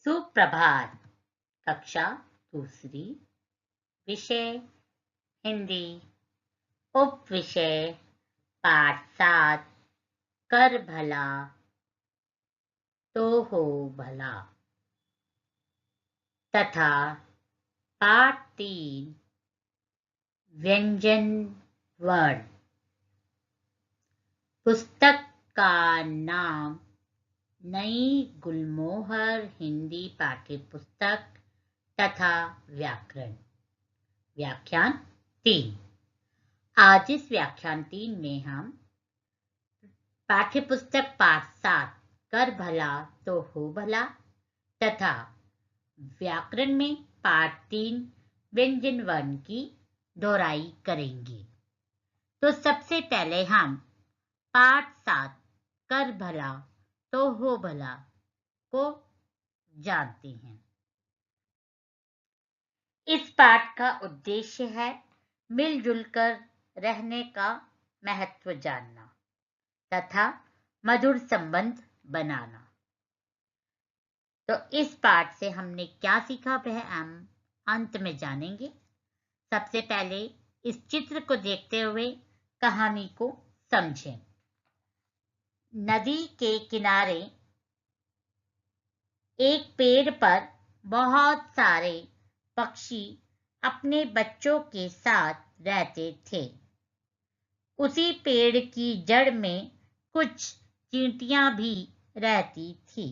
सुप्रभात। कक्षा दूसरी, विषय हिंदी, उप विषय पाठ 7, कर भला तो हो भला, तथा पाठ 3, व्यंजन वर्ण। पुस्तक का नाम नई गुलमोहर हिंदी पाठ्य पुस्तक तथा व्याकरण। व्याख्यान 3। आज इस व्याख्यान 3 में हम पाठ्य पुस्तक पाठ 7 कर भला तो हो भला तथा व्याकरण में पाठ 3 व्यंजन वर्ण की दोहराई करेंगे। तो सबसे पहले हम पाठ 7 कर भला तो हो भला को जानते हैं। इस पाठ का उद्देश्य है मिलजुल कर रहने का महत्व जानना तथा मधुर संबंध बनाना। तो इस पाठ से हमने क्या सीखा वह हम अंत में जानेंगे। सबसे पहले इस चित्र को देखते हुए कहानी को समझें। नदी के किनारे एक पेड़ पर बहुत सारे पक्षी अपने बच्चों के साथ रहते थे। उसी पेड़ की जड़ में कुछ चींटियां भी रहती थी।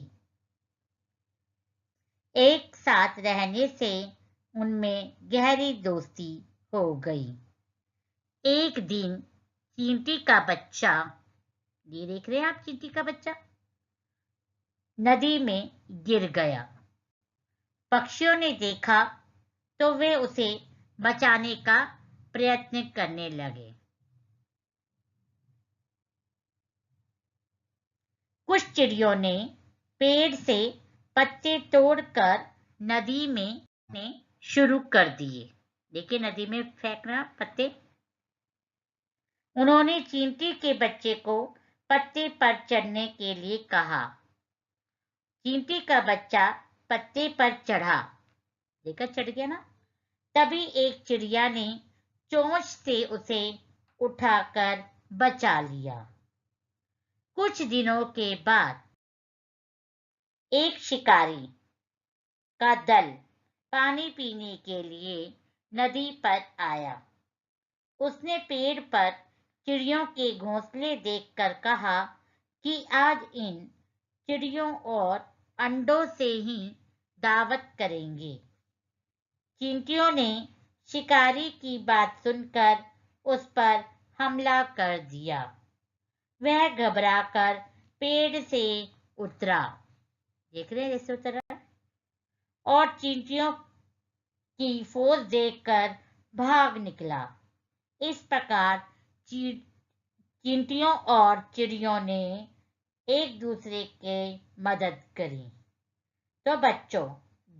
एक साथ रहने से उनमें गहरी दोस्ती हो गई। एक दिन चींटी का बच्चा, ये देख रहे हैं आप चींटी का बच्चा, नदी में गिर गया। पक्षियों ने देखा तो वे उसे बचाने का प्रयत्न करने लगे। कुछ चिड़ियों ने पेड़ से पत्ते तोड़कर नदी में शुरू कर दिए। देखिए नदी में फेंकना पत्ते। उन्होंने चींटी के बच्चे को पत्ते पर चढ़ने के लिए कहा। चींटी का बच्चा पत्ते पर चढ़ा, देखा चढ़ गया ना। तभी एक चिड़िया ने चोंच से उसे उठाकर बचा लिया। कुछ दिनों के बाद एक शिकारी का दल पानी पीने के लिए नदी पर आया। उसने पेड़ पर चिड़ियों के घोंसले देखकर कहा कि आज इन चिड़ियों और अंडों से ही दावत करेंगे। चींटियों ने शिकारी की बात सुनकर उस पर हमला कर दिया। वह घबराकर पेड़ से उतरा, देख रहे हैं जैसे उतरा, और चींटियों की फौज देखकर भाग निकला। इस प्रकार चींटियों और चिड़ियों ने एक दूसरे की मदद करी। तो बच्चों,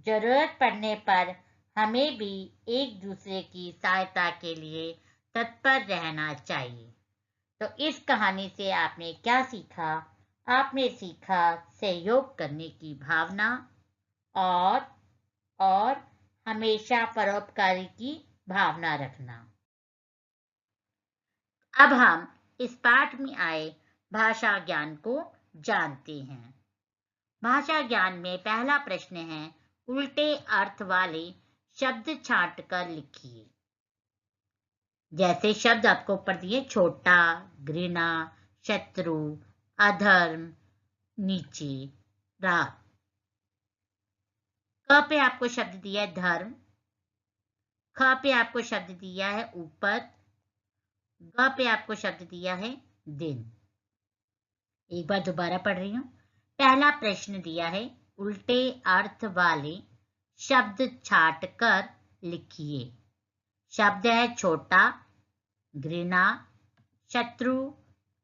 जरूरत पड़ने पर हमें भी एक दूसरे की सहायता के लिए तत्पर रहना चाहिए। तो इस कहानी से आपने क्या सीखा? आपने सीखा सहयोग करने की भावना और हमेशा परोपकारी की भावना रखना। अब हम इस पाठ में आए भाषा ज्ञान को जानते हैं। भाषा ज्ञान में पहला प्रश्न है, उल्टे अर्थ वाले शब्द छांट कर लिखिए। जैसे शब्द आपको ऊपर दिए, छोटा, घृणा, शत्रु, अधर्म, नीचे, रात। क पे आपको शब्द दिया है धर्म, ख पे आपको शब्द दिया है ऊपर, ग पे आपको शब्द दिया है दिन। एक बार दोबारा पढ़ रही हूं। पहला प्रश्न दिया है, उल्टे अर्थ वाले शब्द छांट कर लिखिए। शब्द है छोटा, घृणा, शत्रु,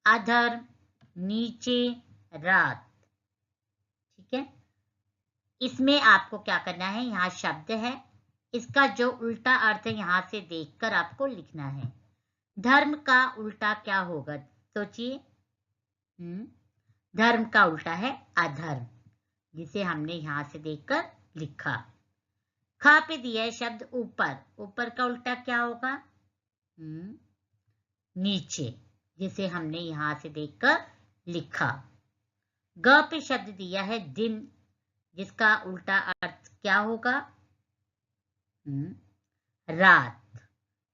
अधर्म, नीचे, रात। ठीक है, इसमें आपको क्या करना है, यहाँ शब्द है, इसका जो उल्टा अर्थ है यहाँ से देखकर आपको लिखना है। धर्म का उल्टा क्या होगा, सोचिए। धर्म का उल्टा है अधर्म। जिसे हमने यहां से देखकर लिखा। ख पे दिया है शब्द ऊपर, ऊपर का उल्टा क्या होगा? नीचे, जिसे हमने यहां से देखकर लिखा। ग पे शब्द दिया है दिन, जिसका उल्टा अर्थ क्या होगा? रात,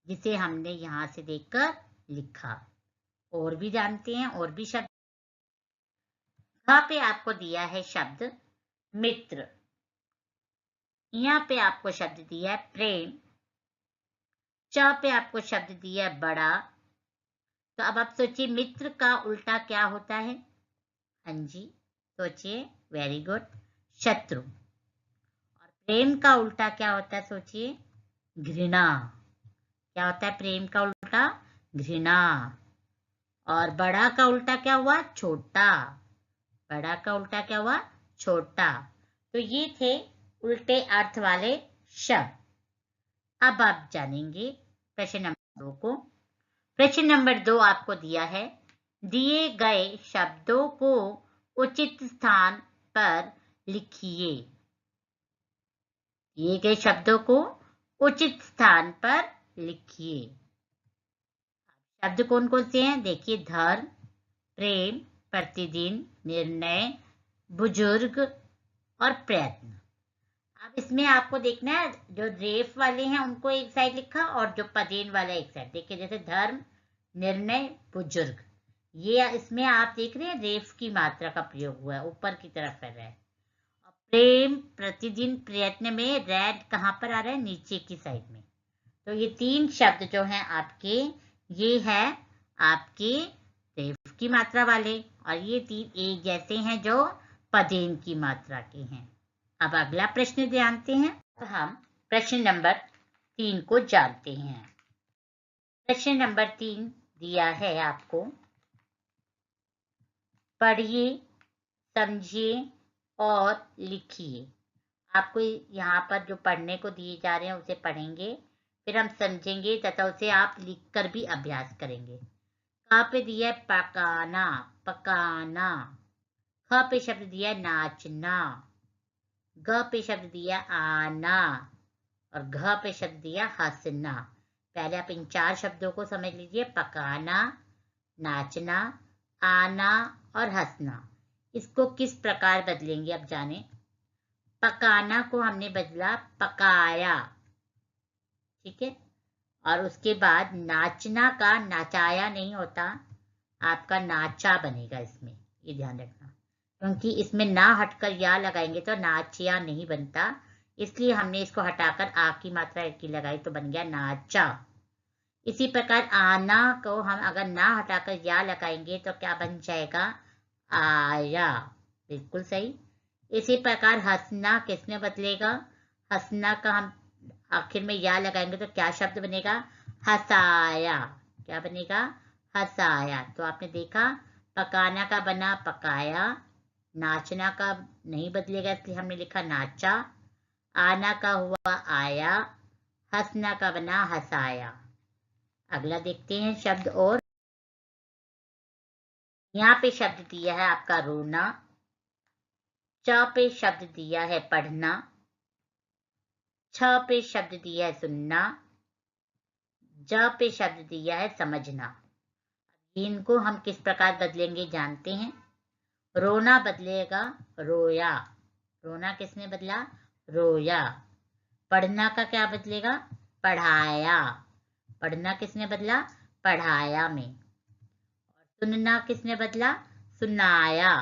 जिसे हमने यहां से देखकर लिखा। और भी जानते हैं, और भी शब्द। यहाँ पे आपको दिया है शब्द मित्र, यहाँ पे आपको शब्द दिया है प्रेम, च पे आपको शब्द दिया है बड़ा। तो अब आप सोचिए मित्र का उल्टा क्या होता है? हाँ जी, सोचिए, वेरी गुड, शत्रु। और प्रेम का उल्टा क्या होता है? सोचिए, घृणा। क्या होता है प्रेम का उल्टा? घृणा। और बड़ा का उल्टा क्या हुआ? छोटा। बड़ा का उल्टा क्या हुआ? छोटा। तो ये थे उल्टे अर्थ वाले शब्द। अब आप जानेंगे प्रश्न नंबर 2 को। प्रश्न नंबर 2 आपको दिया है, दिए गए शब्दों को उचित स्थान पर लिखिए। दिए गए शब्दों को उचित स्थान पर लिखिए। शब्द कौन कौन से हैं? देखिए, धर्म, प्रेम, प्रतिदिन, निर्णय, बुजुर्ग और प्रयत्न। अब इसमें आपको देखना है, जो रेफ वाले हैं उनको एक साइड लिखा और जो पदेन वाला एक साइड। देखिए, जैसे धर्म, निर्णय, बुजुर्ग, ये इसमें आप देख रहे हैं रेफ की मात्रा का प्रयोग हुआ है, ऊपर की तरफ कर रहा है। प्रेम, प्रतिदिन, प्रयत्न में रेड कहां पर आ रहा है? नीचे की साइड में। तो ये 3 शब्द जो हैं आपके, ये है आपके रेफ की मात्रा वाले, और ये 3 एक जैसे हैं जो पदेन की मात्रा के हैं। अब अगला प्रश्न जानते हैं। तो हम प्रश्न नंबर 3 को जानते हैं। प्रश्न नंबर 3 दिया है आपको, पढ़िए, समझिए और लिखिए। आपको यहाँ पर जो पढ़ने को दिए जा रहे हैं उसे पढ़ेंगे, फिर हम समझेंगे तथा उसे आप लिखकर भी अभ्यास करेंगे। क पे दिया है पकाना, पकाना। ख पे शब्द दिया है नाचना। ग पे शब्द दिया आना। और घ पे शब्द दिया हंसना। पहले आप इन 4 शब्दों को समझ लीजिए, पकाना, नाचना, आना और हंसना। इसको किस प्रकार बदलेंगे अब जाने। पकाना को हमने बदला पकाया, ठीक है। और उसके बाद नाचना का नाचाया नहीं होता, आपका नाचा बनेगा इसमें, ये ध्यान रखना, क्योंकि इसमें ना हटकर या लगाएंगे तो नाचिया नहीं बनता, इसलिए हमने इसको हटाकर आ की मात्रा एक की लगाई तो बन गया नाचा। इसी प्रकार आना को हम अगर ना हटाकर या लगाएंगे तो क्या बन जाएगा? आया, बिल्कुल सही। इसी प्रकार हंसना किसमें बदलेगा? हंसना का हम आखिर में या लगाएंगे तो क्या शब्द बनेगा? हंसाया। क्या बनेगा? हंसाया। तो आपने देखा, पकाना का बना पकाया, नाचना का नहीं बदलेगा इसलिए हमने लिखा नाचा, आना का हुआ आया, हंसना का बना हंसाया। अगला देखते हैं शब्द। और यहाँ पे शब्द दिया है आपका रोना, च पे शब्द दिया है पढ़ना, छ पे शब्द दिया है सुनना, ज पे शब्द दिया है समझना। इनको हम किस प्रकार बदलेंगे जानते हैं। रोना बदलेगा रोया। रोना किसने बदला? रोया। पढ़ना का क्या बदलेगा? पढ़ाया। पढ़ना किसने बदला? पढ़ाया में। और सुनना किसने बदला? सुनाया।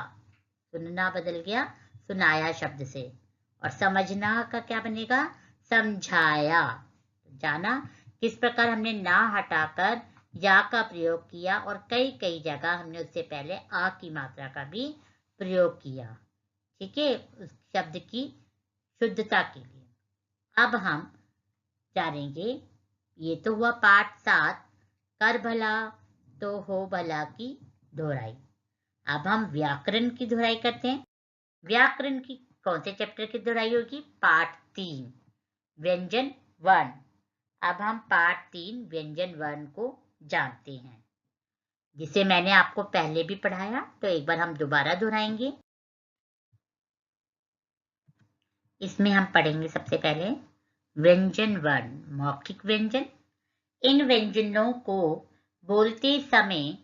सुनना बदल गया सुनाया शब्द से। और समझना का क्या बनेगा? समझाया। जाना किस प्रकार हमने ना हटाकर या का प्रयोग किया, और कई कई जगह हमने उससे पहले आ की मात्रा का भी प्रयोग किया, ठीक है, उस शब्द की शुद्धता के लिए। अब हम जानेंगे, ये तो हुआ पाठ 7, कर भला तो हो भला की दोहराई। अब हम व्याकरण की दोहराई करते हैं। व्याकरण की कौन से चैप्टर की दोहराई होगी? पाठ 3, व्यंजन वर्ण। अब हम पाठ 3 व्यंजन वर्ण को जानते हैं, जिसे मैंने आपको पहले भी पढ़ाया, तो एक बार हम दोबारा दोहराएंगे। इसमें हम पढ़ेंगे सबसे पहले व्यंजन वर्ण, मौखिक व्यंजन। इन व्यंजनों को बोलते समय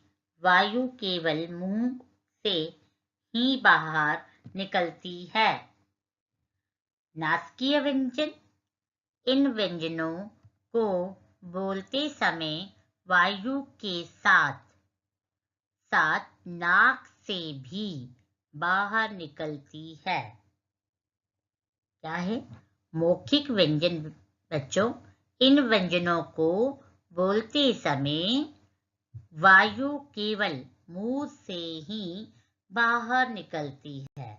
वायु केवल मुंह से ही बाहर निकलती है। नासिकीय व्यंजन। इन व्यंजनों को बोलते समय वायु के साथ साथ नाक से भी बाहर निकलती है। क्या है? मौखिक व्यंजन बच्चों, इन व्यंजनों को बोलते समय वायु केवल मुंह से ही बाहर निकलती है।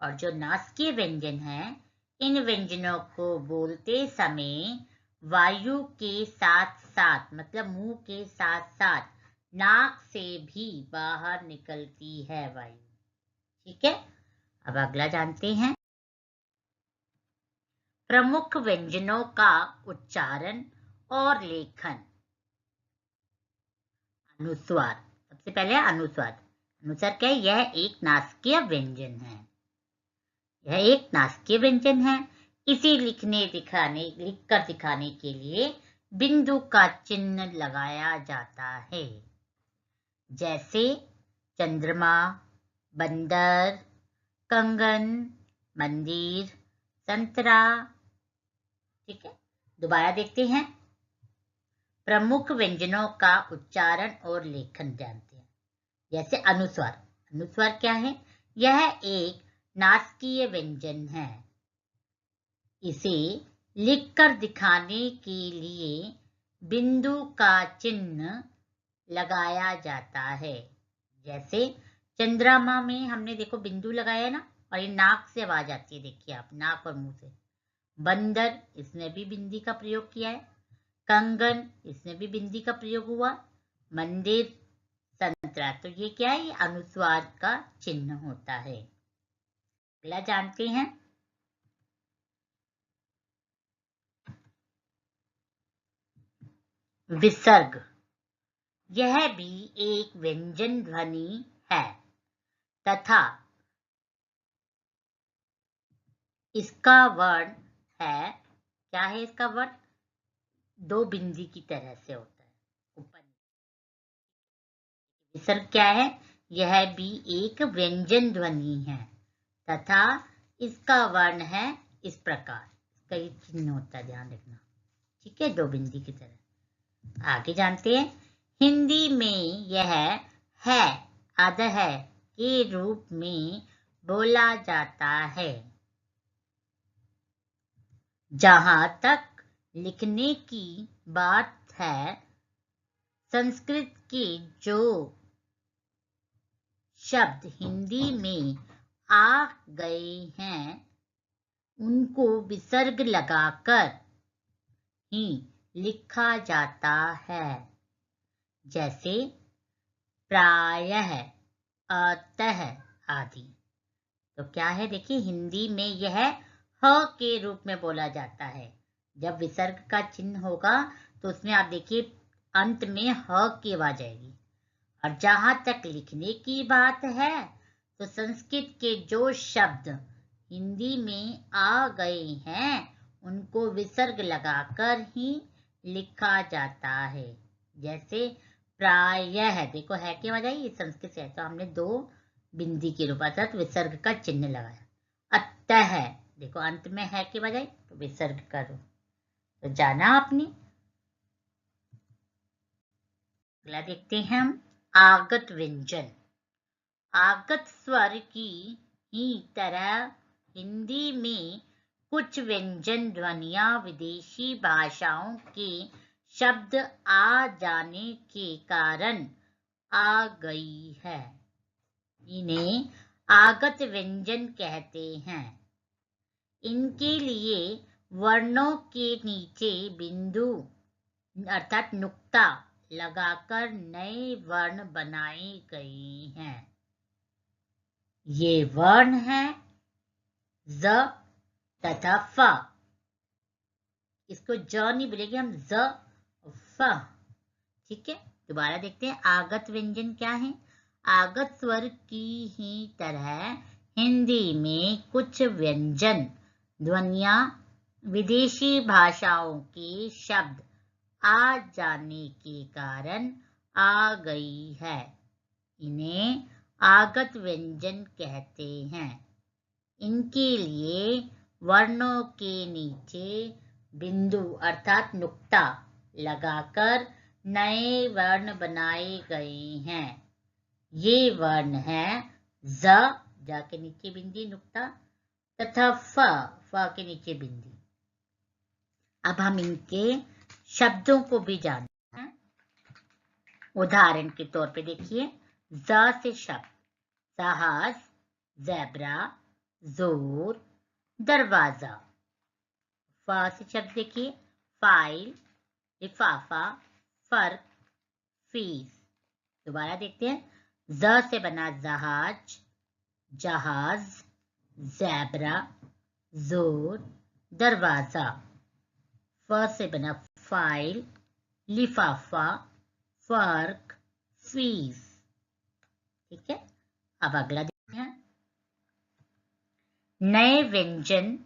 और जो नासिकीय व्यंजन है, इन व्यंजनों को बोलते समय वायु के साथ साथ मतलब मुंह के साथ साथ नाक से भी बाहर निकलती है वायु। ठीक है, अब अगला जानते हैं प्रमुख व्यंजनों का उच्चारण और लेखन। अनुस्वार। सबसे पहले अनुस्वार। अनुस्वार क्या है? यह एक नासिकीय व्यंजन है। यह एक नासिकीय व्यंजन है। इसे लिखकर दिखाने के लिए बिंदु का चिन्ह लगाया जाता है। जैसे चंद्रमा, बंदर, कंगन, मंदिर, संतरा। ठीक है, दोबारा देखते हैं। प्रमुख व्यंजनों का उच्चारण और लेखन जानते हैं। जैसे अनुस्वार। अनुस्वार क्या है? यह एक नासिकीय व्यंजन है। इसे लिखकर दिखाने के लिए बिंदु का चिन्ह लगाया जाता है। जैसे चंद्रमा में हमने देखो बिंदु लगाया ना, और ये नाक से आवाज आती है, देखिए आप, नाक और मुंह से। बंदर, इसमें भी बिंदी का प्रयोग किया है। कंगन, इसमें भी बिंदी का प्रयोग हुआ। मंदिर, संतरा, तो ये क्या है? ये अनुस्वार का चिन्ह होता है। अगला जानते हैं विसर्ग। यह भी एक व्यंजन ध्वनि है तथा इसका वर्ण है, क्या है इसका वर्ण? दो बिंदी की तरह से होता है ऊपर। विसर्ग क्या है? यह भी एक व्यंजन ध्वनि है तथा इसका वर्ण है इस प्रकार। इसका ये चिन्ह होता है, ध्यान रखना। ठीक है, दो बिंदी की तरह। आगे जानते हैं हिंदी में यह है अधः के रूप में बोला जाता है। जहां तक लिखने की बात है, संस्कृत के जो शब्द हिंदी में आ गए हैं उनको विसर्ग लगाकर ही लिखा जाता है। जैसे प्रायः, अतः आदि। तो क्या है? देखिए, हिंदी में यह ह के रूप में बोला जाता है। जब विसर्ग का चिन्ह होगा तो उसमें आप देखिए अंत में ह की आवाज आएगी। और जहां तक लिखने की बात है तो संस्कृत के जो शब्द हिंदी में आ गए हैं उनको विसर्ग लगाकर ही लिखा जाता है। जैसे प्रायः, देखो है की आवाज आई, ये संस्कृत से है तो हमने दो बिंदी के रूप अर्थात विसर्ग का चिन्ह लगाया। अतः, देखो अंत में है की आवाज आई तो विसर्ग करो। तो जाना आपने। अगला देखते हैं हम आगत व्यंजन। आगत स्वर की ही तरह हिंदी में कुछ व्यंजन ध्वनियां विदेशी भाषाओं के शब्द आ जाने के कारण आ गई है। इन्हें आगत व्यंजन कहते हैं। इनके लिए वर्णों के नीचे बिंदु अर्थात नुक्ता लगाकर नए वर्ण बनाए गए हैं। ये वर्ण है ज तथा फ। इसको ज नहीं बोलेंगे हम, ज फ। ठीक है, दोबारा देखते हैं आगत व्यंजन क्या है। आगत स्वर की ही तरह हिंदी में कुछ व्यंजन ध्वनियां विदेशी भाषाओं के शब्द आ जाने के कारण आ गई है। इन्हें आगत व्यंजन कहते हैं। इनके लिए वर्णों के नीचे बिंदु अर्थात नुक्ता लगाकर नए वर्ण बनाए गए हैं। ये वर्ण हैं ज के नीचे बिंदी नुक्ता तथा फ के नीचे बिंदी। अब हम इनके शब्दों को भी जानते हैं। उदाहरण के तौर पे देखिए, ज से शब्द जहाज, ज़ेब्रा, जोर, दरवाजा। फ से शब्द देखिए, फाइल, लिफाफा, फर्क, फीस। दोबारा देखते हैं, ज से बना जहाज, जहाज, ज़ेब्रा, जोर, दरवाजा। फ से बना फाइल, लिफाफा, फर्क, फीस। ठीक है, अब अगला देखते हैं। नए व्यंजन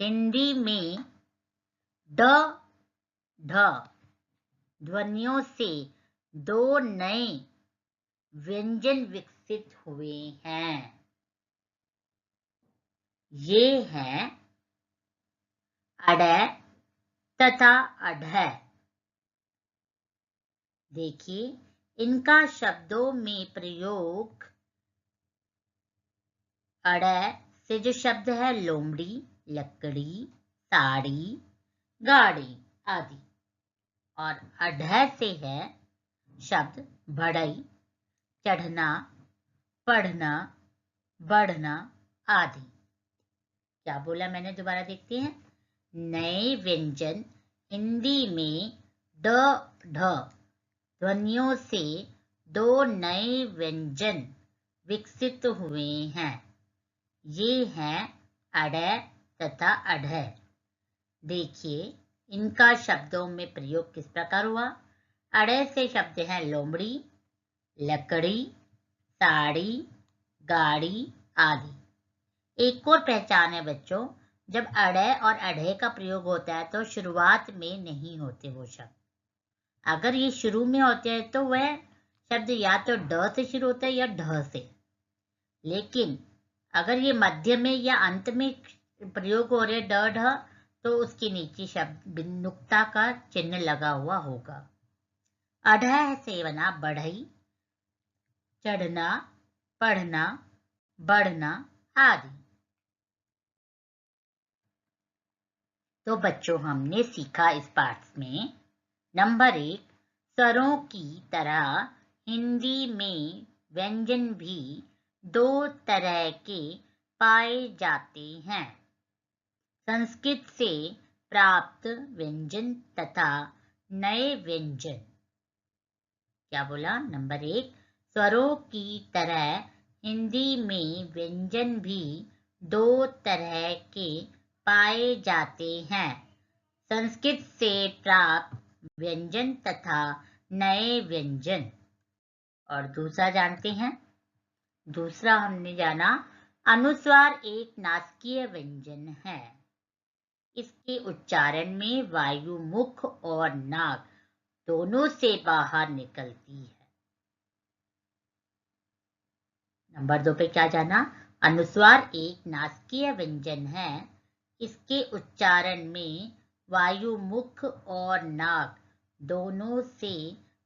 हिंदी में ड ढ ध्वनियों से दो नए व्यंजन विकसित हुए हैं। ये हैं अड तथा अढ। देखिए, इनका शब्दों में प्रयोग अड से जो शब्द है लोमड़ी, लकड़ी, साड़ी, गाड़ी आदि, और अढ से है शब्द बढ़ई, चढ़ना, पढ़ना, बढ़ना आदि। क्या बोला मैंने, दोबारा देखते हैं। नए व्यंजन हिंदी में ड ढ ध्वनियों से दो नए व्यंजन विकसित हुए हैं। ये हैं अड तथा अढ। देखिए, इनका शब्दों में प्रयोग किस प्रकार हुआ। अड से शब्द हैं लोमड़ी, लकड़ी, साड़ी, गाड़ी आदि। एक और पहचान है बच्चों, जब अड और अढ का प्रयोग होता है तो शुरुआत में नहीं होते वो शब्द। अगर ये शुरू में होते हैं तो वह शब्द या तो ड से शुरू होता है या ढ से। लेकिन अगर ये मध्य में या अंत में प्रयोग हो रहे ड ढ तो उसके नीचे शब्द नुक्ता का चिन्ह लगा हुआ होगा। अढ से बना बढ़ई, चढ़ना, पढ़ना, बढ़ना आदि। तो बच्चों, हमने सीखा इस पाठ में नंबर 1, स्वरों की तरह हिंदी में व्यंजन भी दो तरह के पाए जाते हैं। संस्कृत से प्राप्त व्यंजन तथा नए व्यंजन। क्या बोला, नंबर 1, स्वरों की तरह हिंदी में व्यंजन भी दो तरह के पाए जाते हैं। संस्कृत से प्राप्त व्यंजन तथा नए व्यंजन। और दूसरा जानते हैं। दूसरा हमने जाना, अनुस्वार एक नासिकीय व्यंजन है। इसके उच्चारण में वायु मुख और नाक दोनों से बाहर निकलती है। नंबर 2 पे क्या जाना, अनुस्वार एक नासिकीय व्यंजन है। इसके उच्चारण में वायु मुख और नाक दोनों से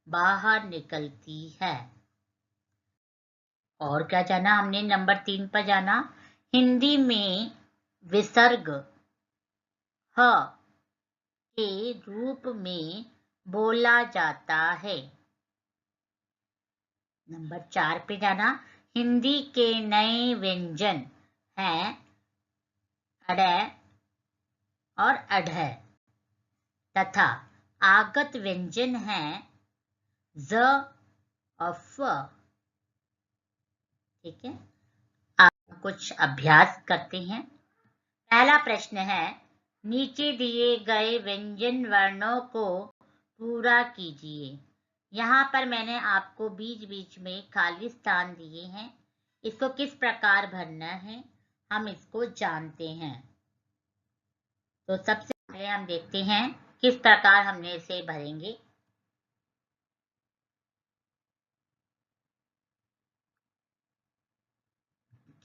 बाहर निकलती है। और क्या जाना हमने, नंबर 3 पर जाना, हिंदी में विसर्ग ह के रूप में बोला जाता है। नंबर 4 पे जाना, हिंदी के नए व्यंजन हैं अड और अढ तथा आगत व्यंजन हैं ज और फ। ठीक है, आप कुछ अभ्यास करते हैं। पहला प्रश्न है, नीचे दिए गए व्यंजन वर्णों को पूरा कीजिए। यहाँ पर मैंने आपको बीच बीच में खाली स्थान दिए हैं। इसको किस प्रकार भरना है हम इसको जानते हैं। तो सबसे पहले हम देखते हैं किस प्रकार हमने इसे भरेंगे।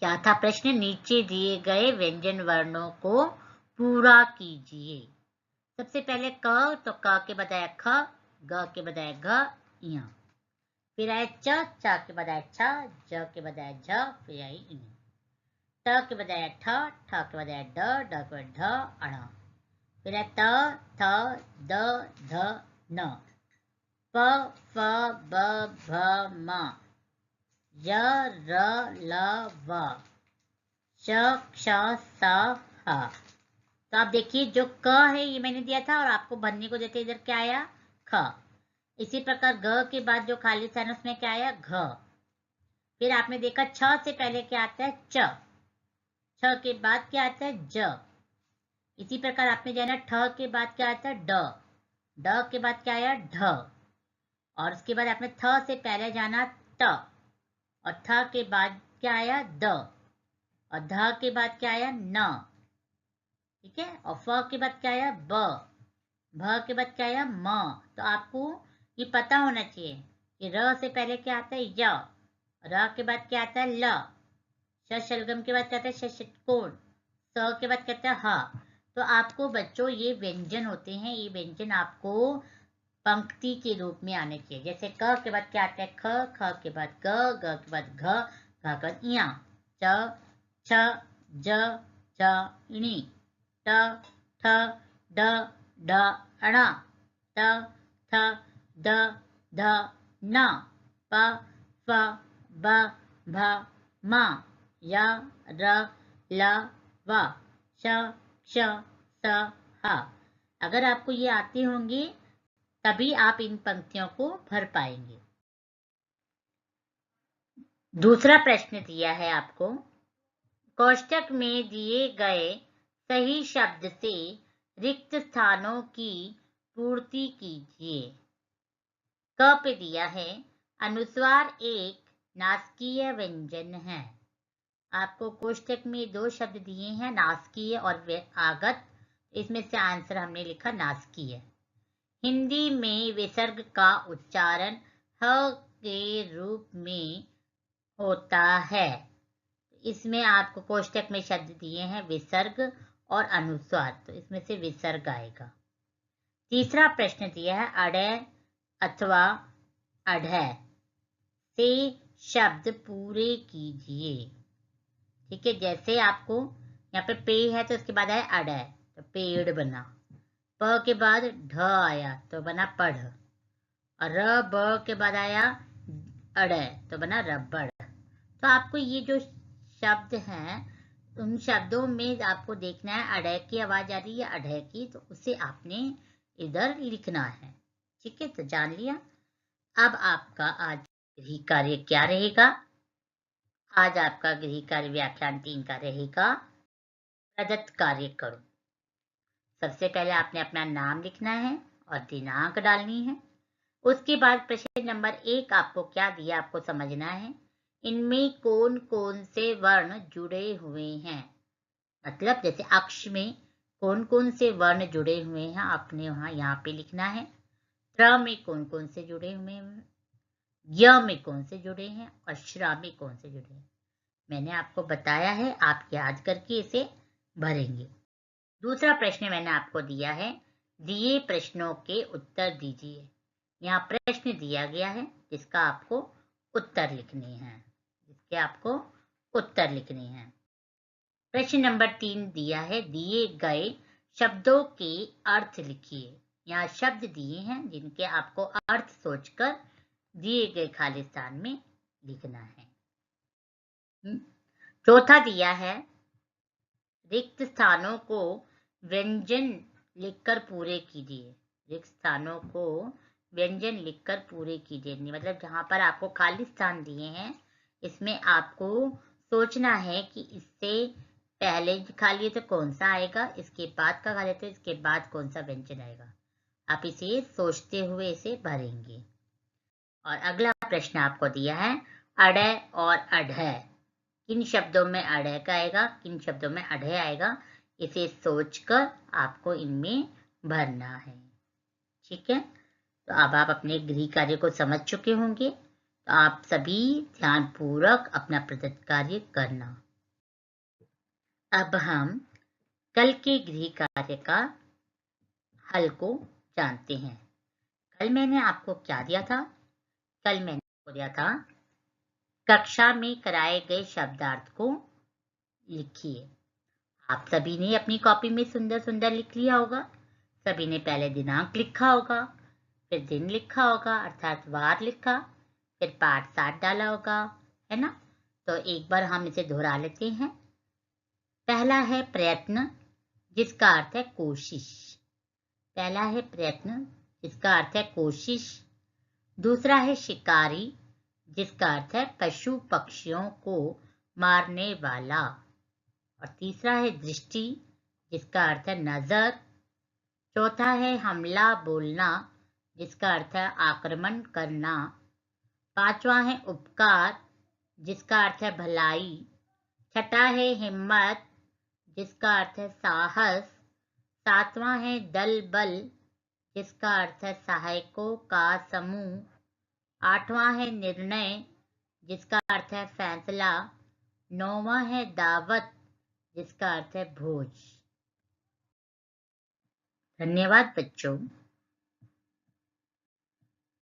क्या था प्रश्न? नीचे दिए गए व्यंजन वर्णों को पूरा कीजिए। सबसे पहले क, तो क के बजाय ख, ग के बजाय घ, य। फिर आए च, च के बजाय छ, ज के बजाय झ, फिर आई इन। ट के बजाय ठ, ठ के बजाय ड, ड के बजाय ढ, अण। फिर है त, थ, द, ध, न। प, फ, ब, भ, म। य, र, ल, व। श, क्ष, स, ह। तो आप देखिए जो क है ये मैंने दिया था और आपको भरने को देते इधर क्या आया? ख। इसी प्रकार ग के बाद जो खाली स्थान उसमें क्या आया? घ। फिर आपने देखा छ से पहले क्या आता है? च। छ के बाद क्या आता है? ज। इसी प्रकार आपने जाना ठ के बाद क्या आता है? ड। ड के बाद क्या आया? ढ। और उसके बाद आपने थ से पहले जाना त। और थ के बाद क्या आया? द। और ध के बाद क्या आया? न। ठीक है। और फ के बाद क्या आया? ब। भ के बाद क्या आया? म। तो आपको ये पता होना चाहिए कि र से पहले क्या आता है? य। र के बाद क्या आता है? ल। श शलगम के बाद क्या आता है? श षटकोण। स के बाद क्या आता है? ह। तो आपको बच्चों ये व्यंजन होते हैं, ये व्यंजन आपको पंक्ति के रूप में आने चाहिए। जैसे क के बाद क्या आता है? ख, ख के बाद ग, ग के बाद घ, घ के बाद इया। च, छ, ज, झ, इणी। ट, ठ, ड, ढ, अण। त, थ, द, ध, न। प, फ, ब, भ, म। य, र, ल, व। श, क्ष, स, ह। अगर आपको ये आती होंगी तभी आप इन पंक्तियों को भर पाएंगे। दूसरा प्रश्न दिया है आपको, कोष्टक में दिए गए सही शब्द से रिक्त स्थानों की पूर्ति कीजिए। क पे दिया है अनुस्वार एक नासकीय व्यंजन है। आपको कोष्टक में दो शब्द दिए हैं, नासकीय और आगत। इसमें से आंसर हमने लिखा नासकीय। हिंदी में विसर्ग का उच्चारण ह के रूप में होता है। इसमें आपको कोष्टक में शब्द दिए हैं विसर्ग और अनुस्वार, तो इसमें से विसर्ग आएगा। तीसरा प्रश्न दिया है अडय अथवा अढ़य से शब्द पूरे कीजिए। ठीक है। जैसे आपको यहाँ पे पे है तो उसके बाद आया अडय, तो पेड़ बना। प के बाद ढ आया तो बना पढ़। और र ब के बाद आया अड़य तो बना रबड़। तो आपको ये जो शब्द हैं उन शब्दों में आपको देखना है अड़य की आवाज आ रही है अढ़य की, तो उसे आपने इधर लिखना है। ठीक है। तो जान लिया। अब आपका आज गृह कार्य क्या रहेगा? आज आपका गृह कार्य व्याख्यान 3 का रहेगा प्रदत्त कार्य करो। सबसे पहले आपने अपना नाम लिखना है और दिनांक डालनी है। उसके बाद प्रश्न नंबर 1 आपको क्या दिया आपको समझना है। इनमें कौन कौन से वर्ण जुड़े हुए हैं, मतलब जैसे अक्ष में कौन कौन से वर्ण जुड़े हुए हैं आपने वहां यहाँ पे लिखना है। त्र में कौन कौन से जुड़े हुए हैं, य में कौन से जुड़े हैं और श्र में कौन से जुड़े हैं। मैंने आपको बताया है, आप याद करके इसे भरेंगे। दूसरा प्रश्न मैंने आपको दिया है, दिए प्रश्नों के उत्तर दीजिए। यहाँ प्रश्न दिया गया है जिसका आपको उत्तर लिखने हैं, जिसके आपको उत्तर लिखने हैं। प्रश्न नंबर 3 दिया है, दिए गए शब्दों के अर्थ लिखिए। यहाँ शब्द दिए हैं जिनके आपको अर्थ सोचकर दिए गए खाली स्थान में लिखना है। चौथा दिया है, रिक्त स्थानों को व्यंजन लिखकर पूरे कीजिए। रिक्त स्थानों को व्यंजन लिखकर पूरे कीजिए, मतलब जहां पर आपको खाली स्थान दिए हैं इसमें आपको सोचना है कि इससे पहले खाली है तो कौन सा आएगा, इसके बाद का खाली है तो इसके बाद कौन सा व्यंजन आएगा। आप इसे सोचते हुए इसे भरेंगे। और अगला प्रश्न आपको दिया है, अड़य और अढ़य, किन शब्दों में अढ़य का आएगा, किन शब्दों में अढ़य आएगा, इसे सोचकर आपको इनमें भरना है। ठीक है, तो अब आप अपने गृह कार्य को समझ चुके होंगे, तो आप सभी ध्यानपूर्वक अपना प्रदत्त कार्य करना। अब हम कल के गृह कार्य का हल को जानते हैं। कल मैंने आपको क्या दिया था? कल मैंने आपको दिया था कक्षा में कराए गए शब्दार्थ को लिखिए। आप सभी ने अपनी कॉपी में सुंदर सुंदर लिख लिया होगा। सभी ने पहले दिनांक लिखा होगा, फिर दिन लिखा होगा अर्थात वार लिखा, फिर पाठ 7 डाला होगा, है ना? तो एक बार हम इसे दोहरा लेते हैं। पहला है प्रयत्न, जिसका अर्थ है कोशिश। पहला है प्रयत्न, जिसका अर्थ है कोशिश। दूसरा है शिकारी, जिसका अर्थ है पशु पक्षियों को मारने वाला। और तीसरा है दृष्टि, जिसका अर्थ है नजर। चौथा है हमला बोलना, जिसका अर्थ है आक्रमण करना। पांचवा है उपकार, जिसका अर्थ है भलाई। छठा है हिम्मत, जिसका अर्थ है साहस। सातवां है दल बल, जिसका अर्थ है सहायकों का समूह। आठवां है निर्णय, जिसका अर्थ है फैसला। नौवां है दावत, जिसका अर्थ है भोज। धन्यवाद बच्चों।